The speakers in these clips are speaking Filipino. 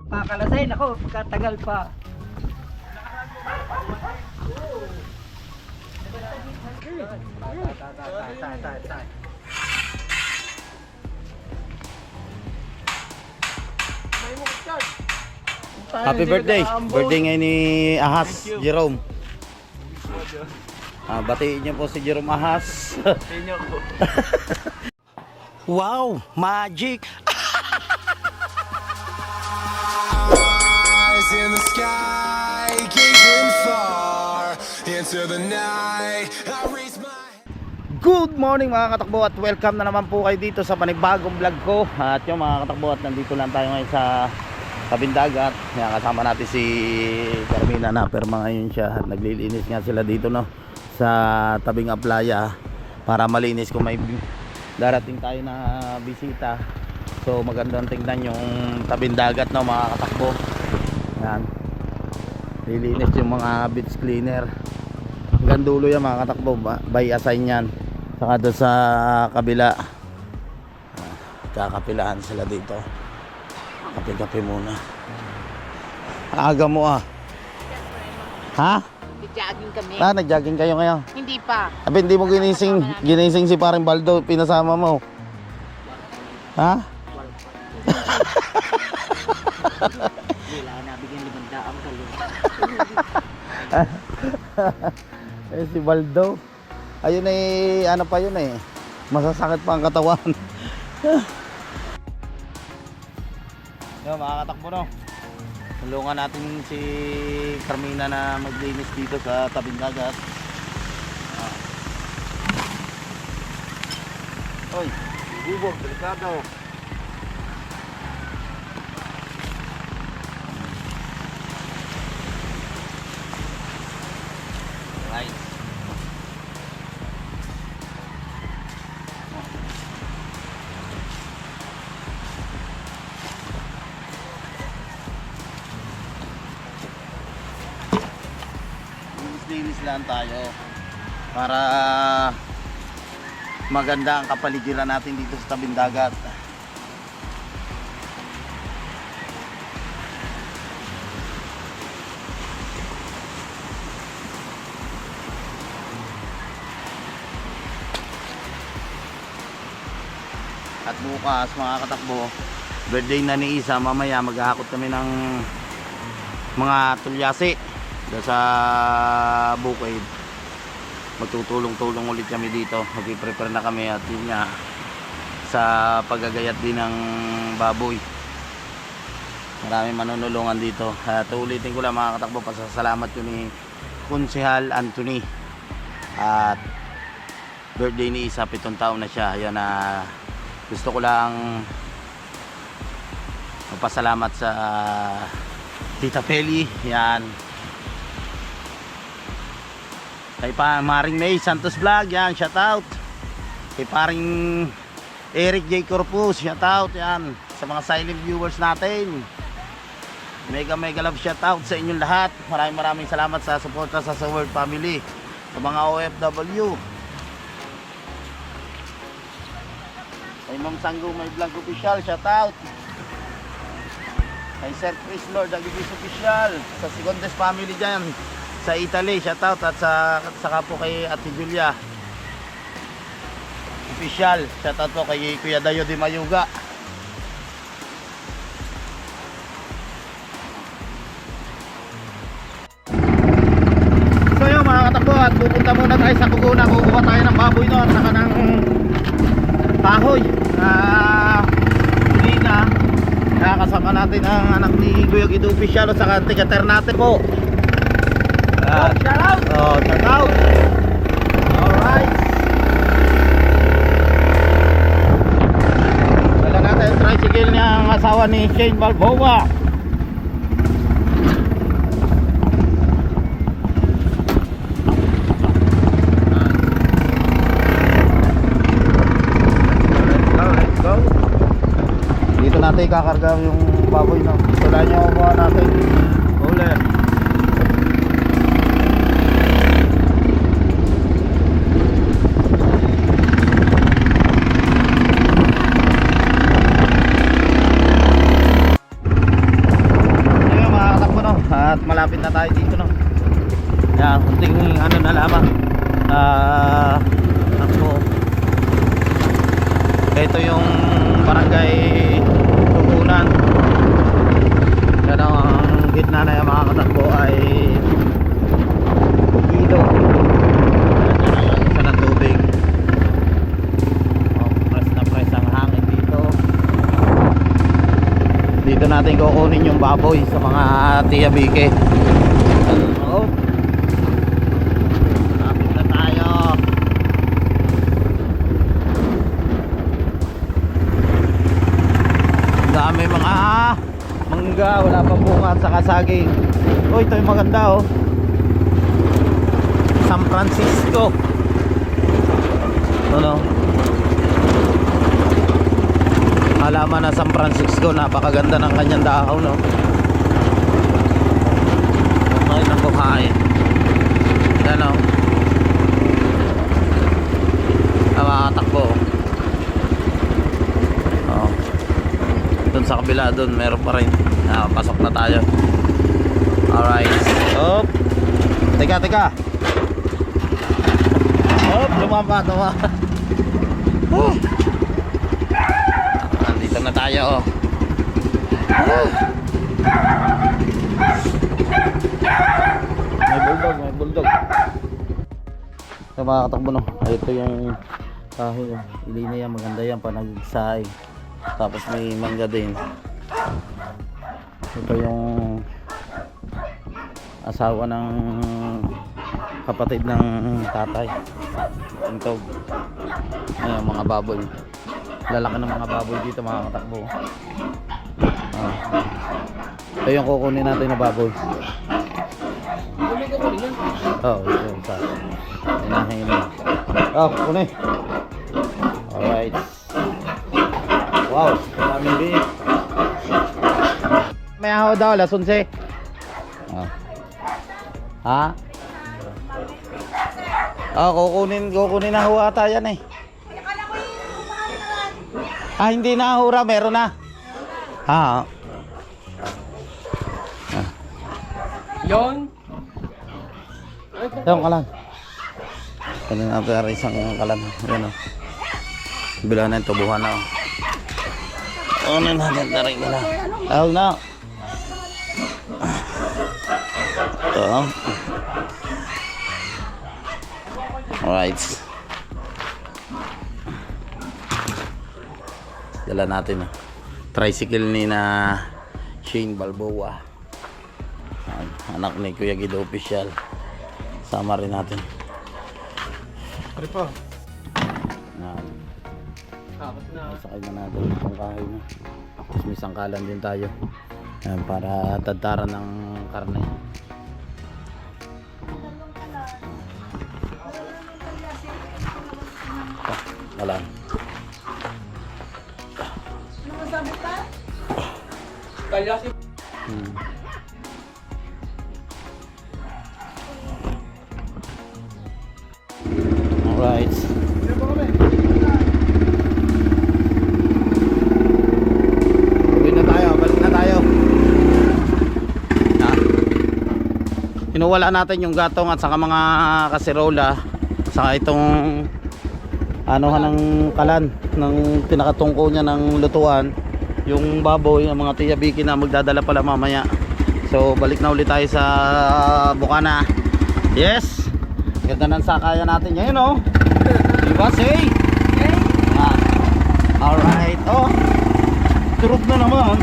Pakalasay, nako, pagkatagal pa. Happy birthday! Birthday ngayon ni Ahas Jerome. Batiin niyo po si Jerome Ahas. Wow! Magic! Eyes in the sky, gazing far into the night. I raise my Good morning mga katakbo at welcome na naman po kayo dito sa panibagong vlog ko. At yung mga katakbo at nandito lang tayo ngayon sa Tabindagat. Yan, kasama natin si Carmina na perma ngayon siya at naglilinis nga sila dito no sa tabing playa para malinis kung may darating tayo na bisita. So magandang tingnan yung Tabindagat no mga katakbo. Yan, lilinis yung mga beach cleaner hanggang dulo yan mga katakbo, by assign yan. Saka doon sa kabila kakapilahan sila dito. Kape-kape muna. Aga mo ah. Ha? Nag-jogging kami. Nag-jogging kayo ngayon? Hindi pa. Abi, hindi mo ginising si parang Baldo, pinasama mo. Ha? Wala na, bigyan 500 ang kalo. Si Baldo. Ayun ano pa yun masasakit pa ang katawan. Yo, makakatakbo no. Tulungan natin si Carmina na maglinis dito sa Tabindagat. Oy, bubog, delikado. Right. Linis lang tayo para maganda ang kapaligiran natin dito sa Tabindagat. At bukas mga katakbo, birthday na ni Isa, mamaya maghahakot kami ng mga tulyasi sa bukid. Magtutulong-tulong ulit kami dito. Mag-prepare na kami at yun nga sa paggagayat din ng baboy. Maraming manunulungan dito. At ulitin ko lang mga katakbo, pasasalamat ko ni Konsehal Anthony. At birthday ni Isa, 7 taon na siya. Ayan na, gusto ko lang magpasalamat sa Tita Peli. Yan. Kay Maring May Santos Vlog, yan, shout out. Kay paring Eric J. Corpus, shout out yan. Sa mga silent viewers natin, mega love shout out sa inyong lahat. Maraming salamat sa suporta sa World Family. Sa mga OFW, kay Ma'am Sanggo May Vlog Official, shout out. Kay Sir Chris Lord Agibis Official, sa Secondes Family dyan sa Italy, shout out. At saka po kay Ate Julia Official, shout out po kay Kuya Dayo Di Mayuga. So yun mga katakbo, at pupunta muna tayo sa Kuguna. Kukuha tayo ng baboy noon, saka ng kahoy hindi na nakakasama natin ang anak ni Kuya Guido Official at saka tigater natin po. Shout out! Oh, shout out! Alright! Dala natin yung tricycle niya ang asawa ni Shane Balboa. Let's go! Dito natin ikakarga yung baboy no. Wala niya mabuha natin. Ule! at malapit na tayo dito, no. Yan, kunting ano na lamang. Ako. Ito yung barangay Tugunan. Yan ang gitna na yung mga katakbo ay Ido. Yan isa ng tubig. Press na press ang hangin dito. Dito natin kukunin yung baboy sa mga Tia Bike. Oh. Lapit na tayo. Dami mga mangga, wala pa bunga at saka saging. Oh, ito yung maganda, oh. San Francisco. Ano? Halaman na San Francisco, napakaganda ng kanyang dahon, no. Okay ng buhay. Yan, no. Makatakbo. Oh. Doon sa kabila, doon meron pa rin. Pasok na tayo. Alright. Hop. Teka. Hop, lumapa. Nandito na tayo, oh. May bulldog. Ito mga katakbo, no. Ito yung kahoy, oh. Ili na yan, maganda yan, panagsaing. Tapos may mangga din. Ito yung asawa ng kapatid ng tatay. Intog. Ayan, mga baboy. Lalaki ng mga baboy dito, mga katakbo. Ito yung kukunin natin na baboy. Oh, ito yung sa inahin mo. Oh, kunin. Alright. Wow, maraming beef. May ahaw daw, alas 11. Ha? Kukunin na huwa tayo yan, eh. Hindi na hura, meron na. Yon. Yung kalan. Ano na pero isang kalan. Yan, oh. Bila na yung tubuhan na, oh. Ano natin tarik nila. Ahol na. Ito. Alright. Dala natin, oh. Tricycle ni na Shane Balboa. Anak ni Kuya Guido Official. Sama rin natin. Ano pa? Sakay na natin itong kahoy na. Tapos may sangkalan din tayo. Ayan, para tadtaran ng karne. Wala. Kalyasin. Alright. Balik na tayo. Inuwala natin yung gatong at saka mga kaserola, saka itong anuhan ng kalan ng pinakatungko niya ng lutuan, yung baboy, ang mga Tia Bike na magdadala pala mamaya. So balik na ulit tayo sa Bukana. Yes, ganda ng sakayan natin ngayon, oh. Diba, say? Alright, oh. Turog na naman.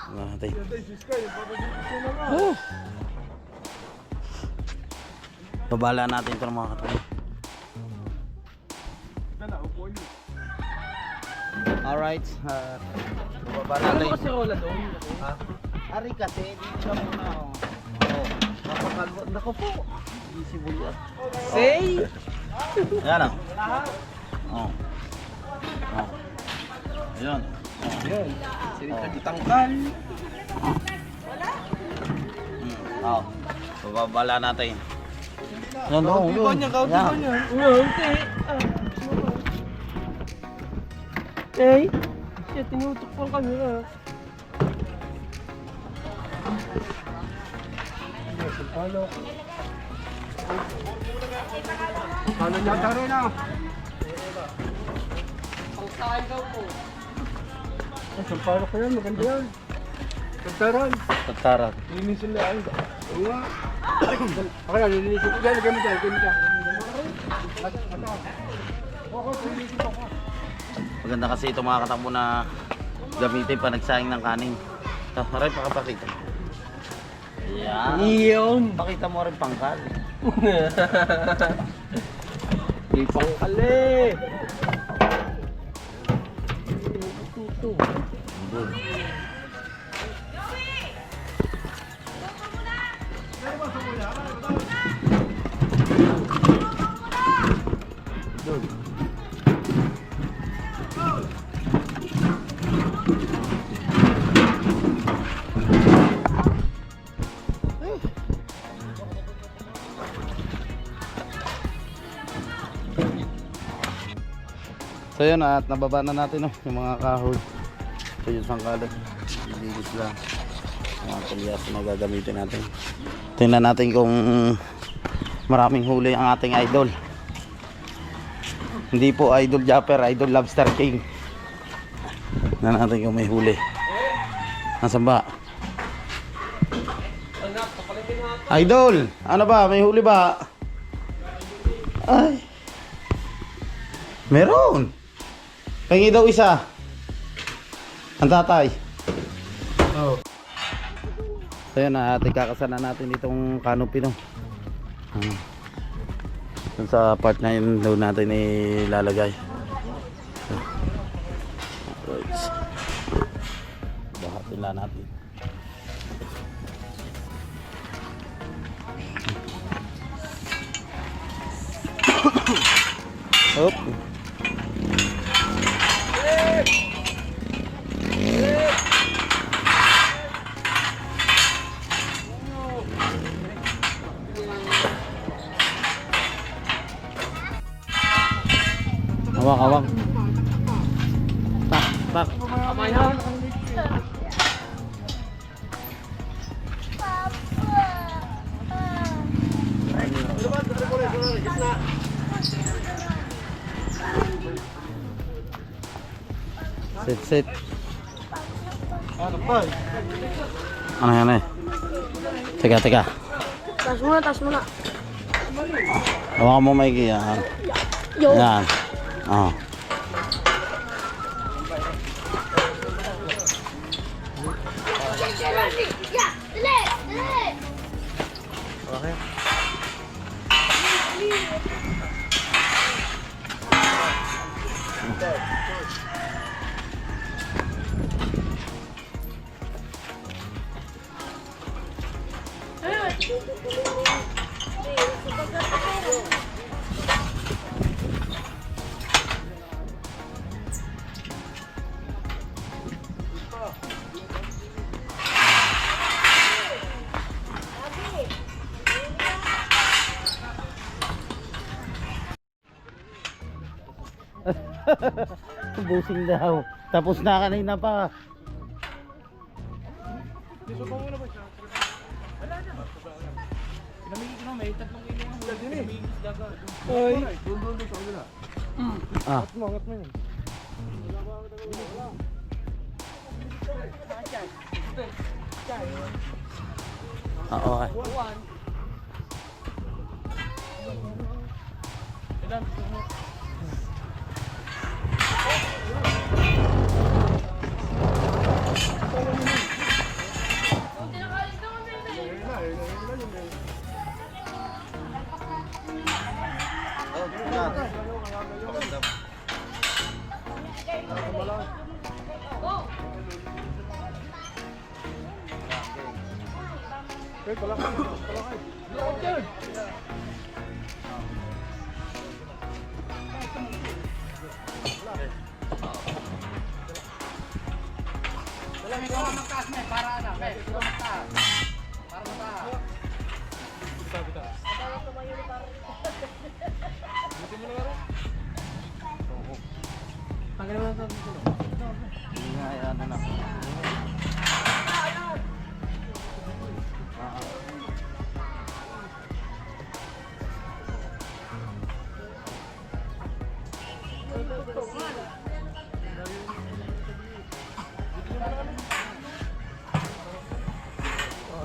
Natin. Babala natin ito mga katabi. Alright. Baba natin. Ano kasi rola doon? Ha? Ari kasi, dito ka muna. Oh. Napakagod. Naku po. Visible yan. Say! Ayan ah. Oh. Oh. Ayan. Oh. Yan. Sirita di tangkal. Oh. Babala natin. Yan oh. Kauti niya, kauti Yan. niya. Kauti. Hey! Siya, tinutok po ang camera. Paano? Paano niya taro na? Pangsahin daw po. Sampalo ko yan, maganda yan. Tagtaran. Tatarat. Linisin na ay. Oo nga. Okay, linisin ko. Gamit yan, gamit yan. Maganda kasi ito mga katakbo na gamitin pa nagsayang ng kanin. Ito, aray pakapakita. Yan. Iyon. Pakita mo rin pangkal. Di pangkali. Ito. Good. So yun at nababa na natin yung mga kahoy. So yun sangkalan. Ligit lang. Mga kalyas na gagamitin natin. Tingnan natin kung maraming huli ang ating idol. Hindi po idol Japper, idol Lobster King. Tingnan natin kung may huli. Nasaan ba? Idol! Ano ba? May huli ba? Ay! Meron! Pengi daw isa. Ang tatay. Oh. So yun na, kakasana natin itong canopy no. Dun sa part na yun daw natin ilalagay. Right. Bahatin lang natin. Hop. Awak, awak. Tak, tak. Kamay ha. Sit, sit. Ano pa? Ano yan eh? Teka, teka. Tas muna, tas muna. Hawakan mo maigi yan. Yo. Yan. Oh. Ya, dali, dali. Okay. Busing daw. Tapos na kanina pa. Ay. Ah. Mangat mo yun. Ah, okay. Okay, palakay. Palakay. Okay. Hindi nga, ano na.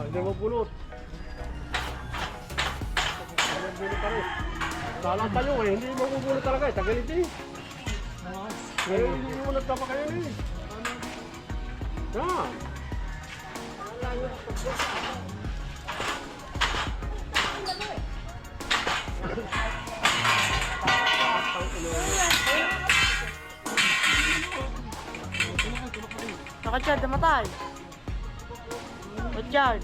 Hindi mo pulot. Salang tayo eh, hindi mo pulot talaga eh, tagalit eh. Ngayon hindi mo nagtapa kayo eh. Yeah. Nakachad, namatay. Richard.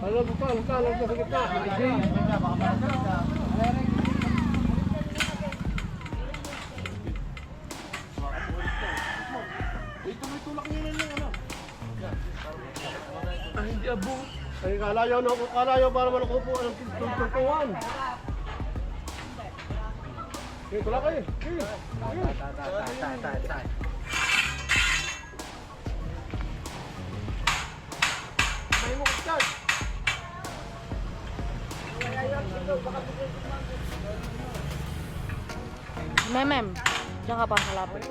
Alam mo pa, alam mo sa gitna. Ito may tulak niyo na ano. Ay, hindi abo. Ay, kalayaw para malukupo ang tungtungan. Okay, tulak kayo. May mo kutad. Memem. Diyan ka pa sa lapit.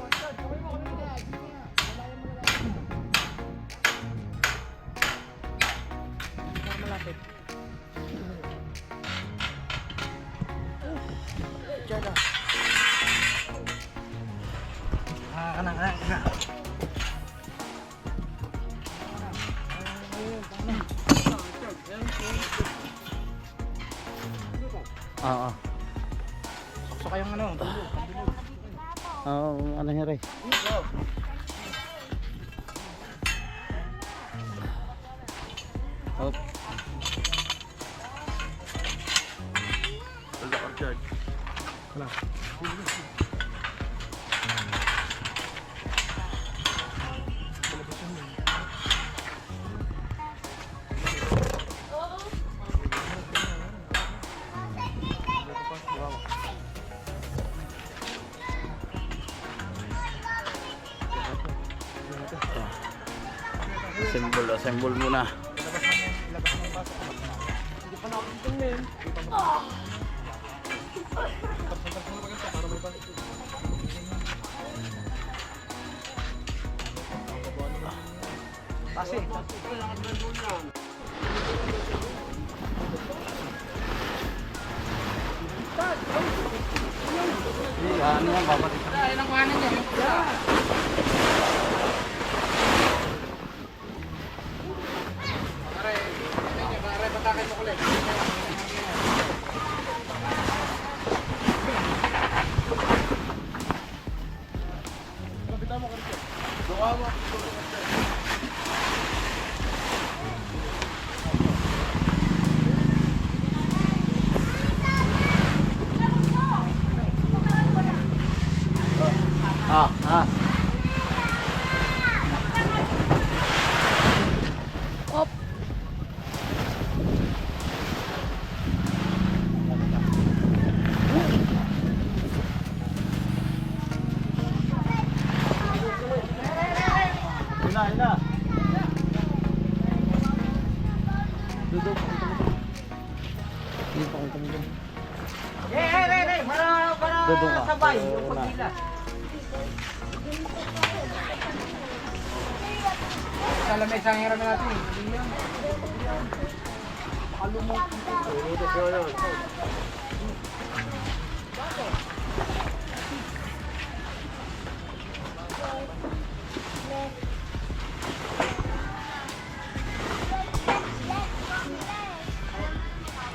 Malapit. Diyan na. Oo. So kayong ano? Oo, ano yun rin. Hop. Wala ka charge. Wala. Assemble muna. Kasi. Ano yan, babalik. Ah. Op. Ina. Duduk. Hindi pa ko tumulong. Para sabay yung pagkila. Sa lamay sa hirap natin. Kalumot.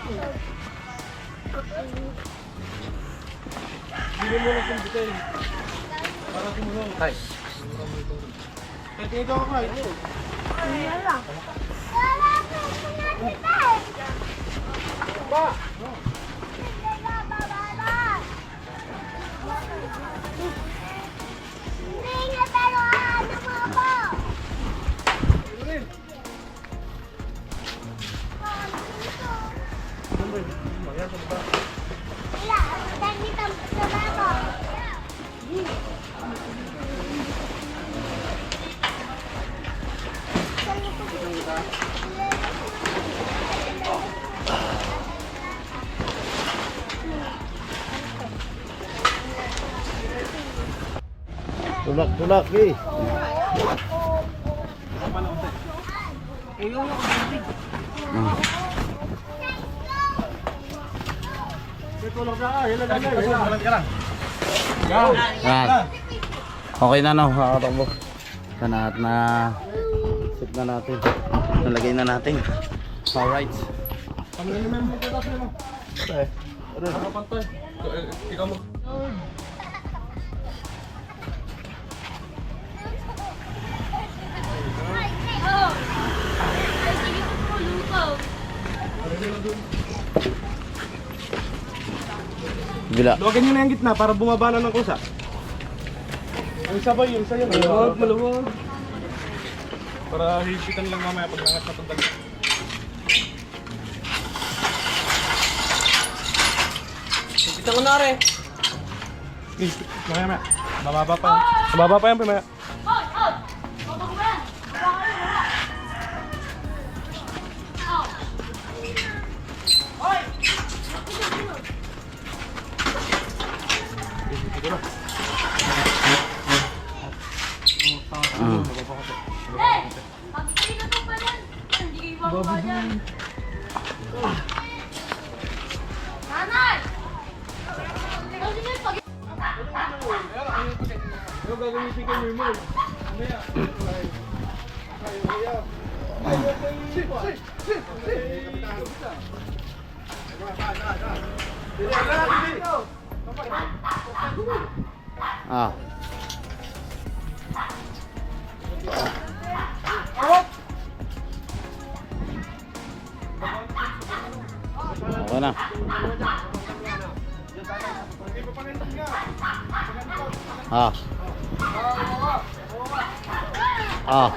Yes. Bili mo lang yung butay. Para tumulong. Ay. Pwede ikaw ka. Yan lang. Wala ko kita. Ba! Hindi pero ano mo ako? Wala, dahil sa bako. Tulak eh. Tulog na ka. Hila lang. Yan. Okay na no, kakatakbo. Sana at na set na natin. Nalagay na natin. Alright. Ano na naman mo tatas mo? Ano? Nakapantay. Ikaw mo. Bila. Luwagan nyo na yung gitna para bumaba na ng kusa. Yung sabay, yung sayo. Maluwag. Para higitan lang mamaya pag nangat na itong dagat. Higitan ko na rin. Mamaya. Mababa pa. Mababa pa yan, mamaya. Nanay! Ano gagamitin ko yung mo? Mamaya. Ah. Okay na. Ah. Ah.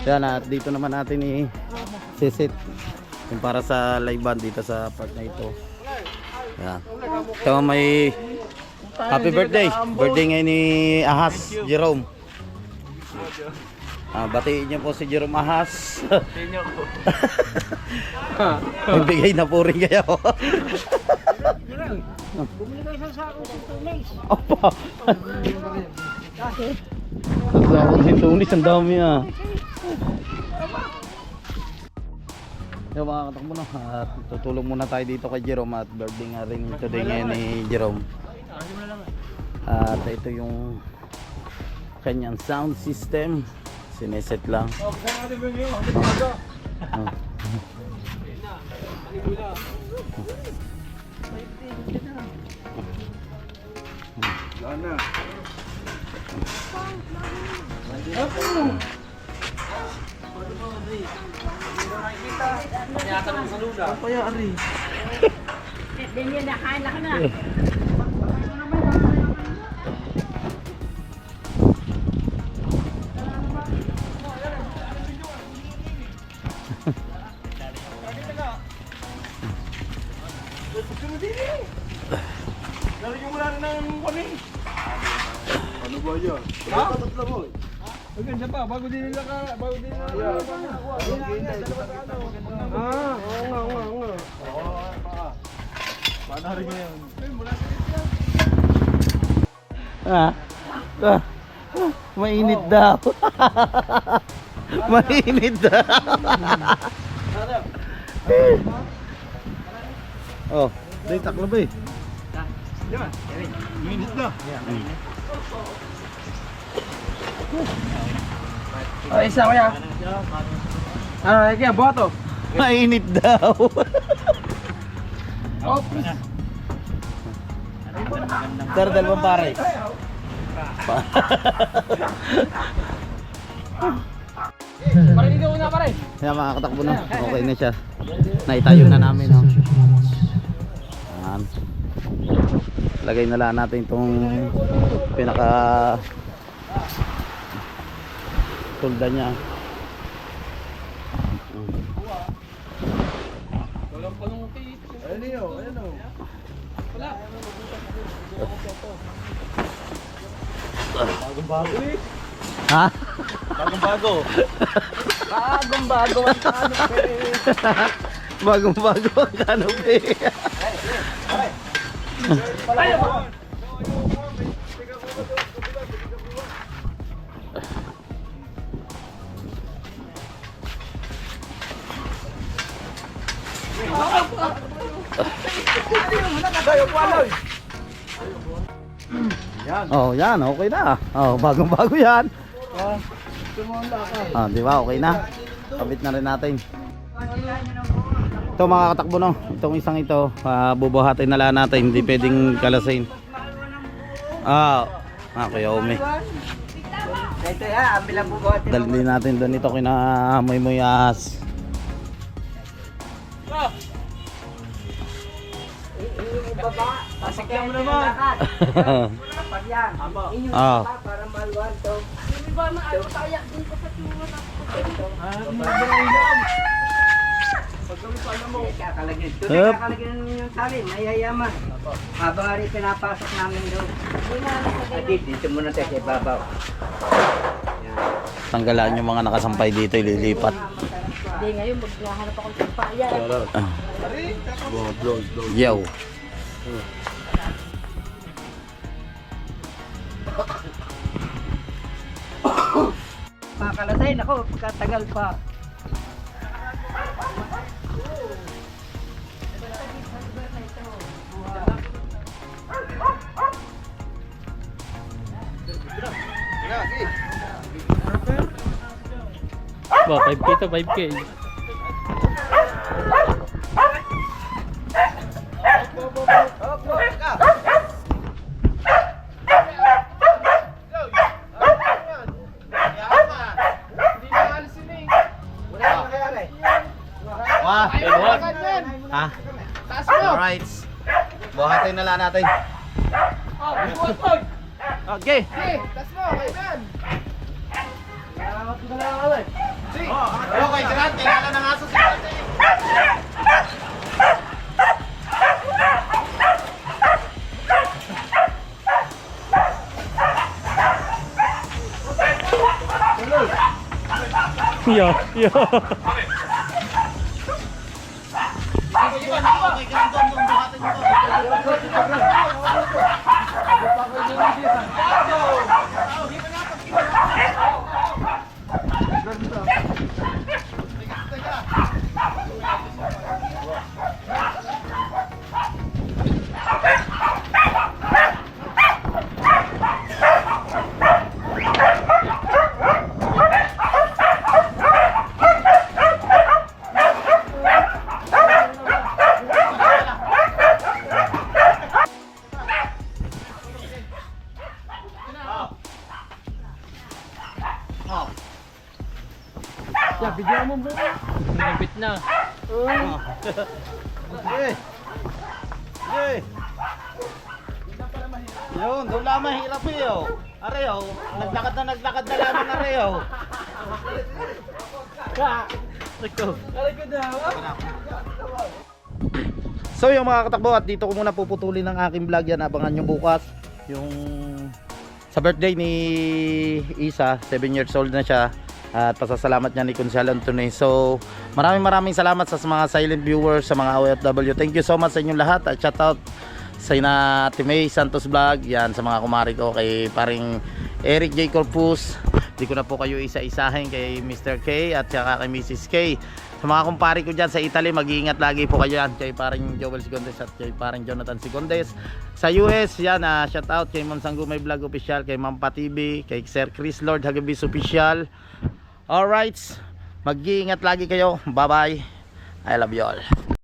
Yan at dito naman natin i-set yung para sa live band dito sa part na ito. Yan. Ito may happy birthday. Birthday ngayon ni Ahas Jerome. Batiin niyo po si Jerome Ahas. Magbigay na po rin kayo. Bumili kayo sa sakong sintulis. Opa. Ang sakong sintulis, ang dami Yung mga katakbo na, at tutulong muna tayo dito kay Jerome at birthday nga rin today ngayon ni Jerome. At ito yung kanyang sound system, sineset lang. Lalagyan mo na rin ng kuning. Ano ba yan? Ha? Tatlo mo. Maganda pa, bago din nila ka, bago din nila ka. Oo nga. Paano rin ngayon? Mainit daw. Mainit daw. Oh, day taklo ba eh. Yan. Minit na. Oh, isa ko ya. Ah, kaya buhat oh. Mainit daw. Sir, dalawang pare. Pare dito una pare. Yan mga katakbo na. Okay na siya. Naitayo na namin. No? Yan. Lagay na lang natin itong pinaka tulda niya. Bagong-bago eh. Ha? Bagong-bago. Bagong-bago ang kanope. Bagong-bago ang kanope. Oh, yan, okay na. Oh, bagong-bago yan. Ah, di ba? Okay na. Kabit na rin natin. Ito mga katakbo no. Itong isang ito, bubuhatin na lang natin, hindi pwedeng kalasin. Kuya Ome. Ito ya, ang bilang bubuhat. Dalhin natin doon ito kina Moy-Moyas. Pasikyan mo naman. Pag yan, inyo Ah. pa para maluwan to. Hindi ba maayo kaya din ko sa tuwa na Kakalagyan. Ito Hup. kakalagyan yung salin, mayayaman. Habang ari pinapasok namin doon. Dito muna tayo sa babaw. Tanggalan yung mga nakasampay dito, ililipat. Hindi, ngayon maghahanap ako ng paya. Yo. Pakalasay, nako, pagkatagal pa. Ba, 5K to 5K. Wah, ha? Alright. Buhatin na lang natin. Okay. Okay, sikat. Tingala ng aso sikat. Yo, yo. Ya, bigyan mo mo. Nabit na. Okay. Okay. Yun, doon lang mahirap eh. Areo, naglakad na lamang areo. So yung mga katakbo, at dito ko muna puputulin ang aking vlog yan. Abangan nyo bukas yung sa birthday ni Isa, 7 years old na siya. At pasasalamat niya ni Consel Anthony. So maraming salamat sa mga silent viewers, sa mga OFW. Thank you so much sa inyong lahat. At shout out sa Ate May Santos Vlog, yan, sa mga kumari ko, kay paring Eric J. Corpus. Di ko na po kayo isa-isahin, kay Mr. K at saka kay Mrs. K. Sa mga kumpari ko dyan sa Italy, mag-iingat lagi po kayo yan. Kay paring Joel Sigondes at kay paring Jonathan Sigondes. Sa US, yan, shout out kay Ma'am Sanggumay Vlog Official, kay Ma'am Pa TV, kay Sir Chris Lord Hagabis Official. Alright, Mag-iingat lagi kayo. Bye bye. I love you all.